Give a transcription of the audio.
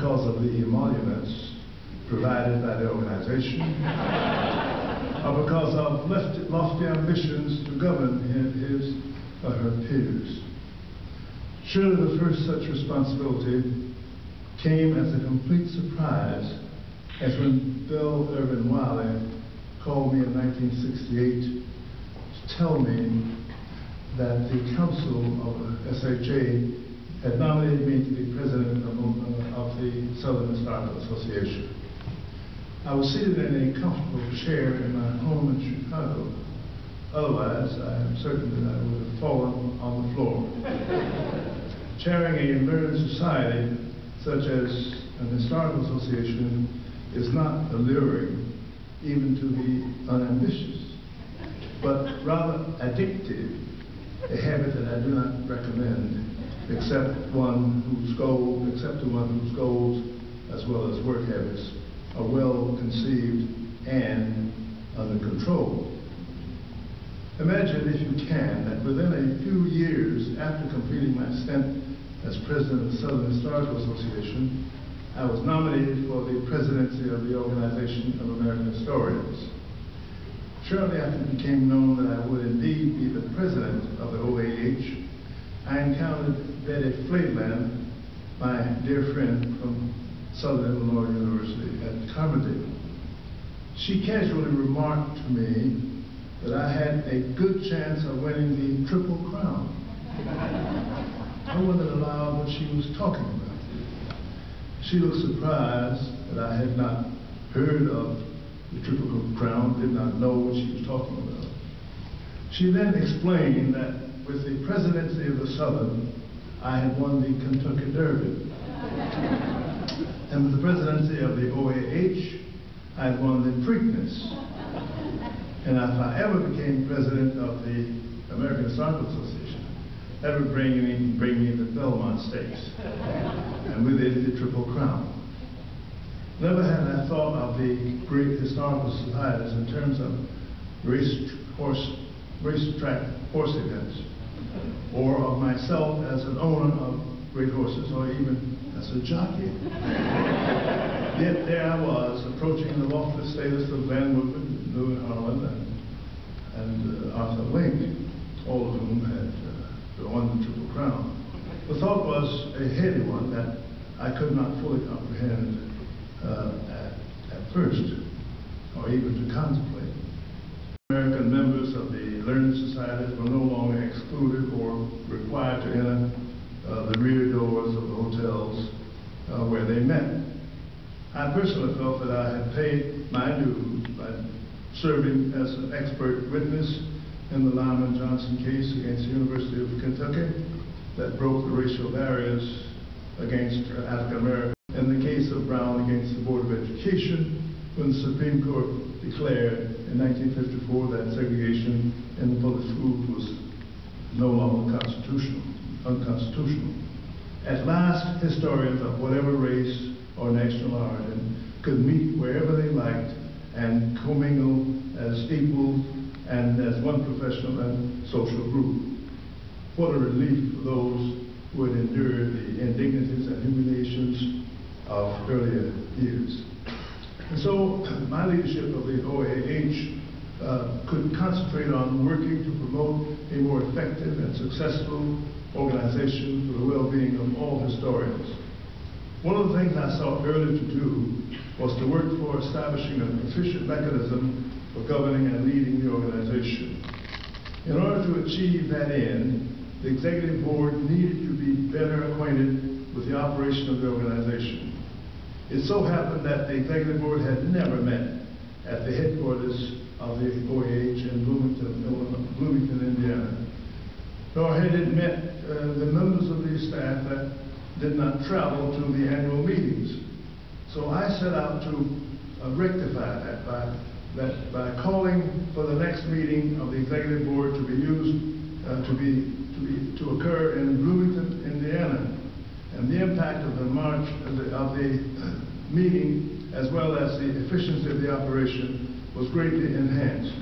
because of the emoluments provided by the organization, or because of lofty ambitions to govern his or her peers. Surely the first such responsibility came as a complete surprise as when Bill Irvin Wiley called me in 1968 to tell me that the council of SHA had nominated me to be president of the Southern Historical Association. I was seated in a comfortable chair in my home in Chicago. Otherwise, I am certain that I would have fallen on the floor. Chairing a learned society such as an historical association is not alluring even to the unambitious, but rather addictive, a habit that I do not recommend except to one whose goals as well as work habits are well conceived and under control. Imagine, if you can, that within a few years after completing my stint as president of the Southern Historical Association, I was nominated for the presidency of the Organization of American Historians. Shortly after it became known that I would indeed be the president of the OAH, I encountered Betty Flaidland, my dear friend from Southern Illinois University at Carmody. She casually remarked to me that I had a good chance of winning the Triple Crown. I wondered aloud what she was talking about. She looked surprised that I had not heard of the Triple Crown, did not know what she was talking about. She then explained that with the presidency of the Southern, I had won the Kentucky Derby. And with the presidency of the OAH, I had won the Preakness. And if I ever became president of the American Historical Association, that would bring me the Belmont Stakes, and with it the Triple Crown. Never had I thought of the great historical societies in terms of racetrack horse events, or of myself as an owner of great horses, or even as a jockey. Yet there I was, approaching the lofty status of Van Woodward, Louis Harlan, and Arthur Link, all of whom had won the Triple Crown. The thought was a heady one that I could not fully comprehend at first, or even to contemplate. American members of the learned societies were no longer excluded or required to enter the rear doors of the hotels where they met. I personally felt that I had paid my dues by serving as an expert witness in the Lyman Johnson case against the University of Kentucky that broke the racial barriers against African Americans, in the case of Brown against the Board of Education, when the Supreme Court declared in 1954 that segregation in the public schools was no longer unconstitutional. At last, historians of whatever race or national origin could meet wherever they liked and commingle as equals and as one professional and social group. What a relief for those who had endured the indignities and humiliations of earlier years. And so my leadership of the OAH could concentrate on working to promote a more effective and successful organization for the well-being of all historians. One of the things I sought early to do was to work for establishing an efficient mechanism for governing and leading the organization. In order to achieve that end, the executive board needed to be better acquainted with the operation of the organization. It so happened that the executive board had never met at the headquarters of the OAH in Bloomington, Indiana, nor had it met the members of the staff that did not travel to the annual meetings. So I set out to rectify that by calling for the next meeting of the executive board to be to occur in Bloomington, Indiana. And the impact of the march of the meeting, as well as the efficiency of the operation, was greatly enhanced.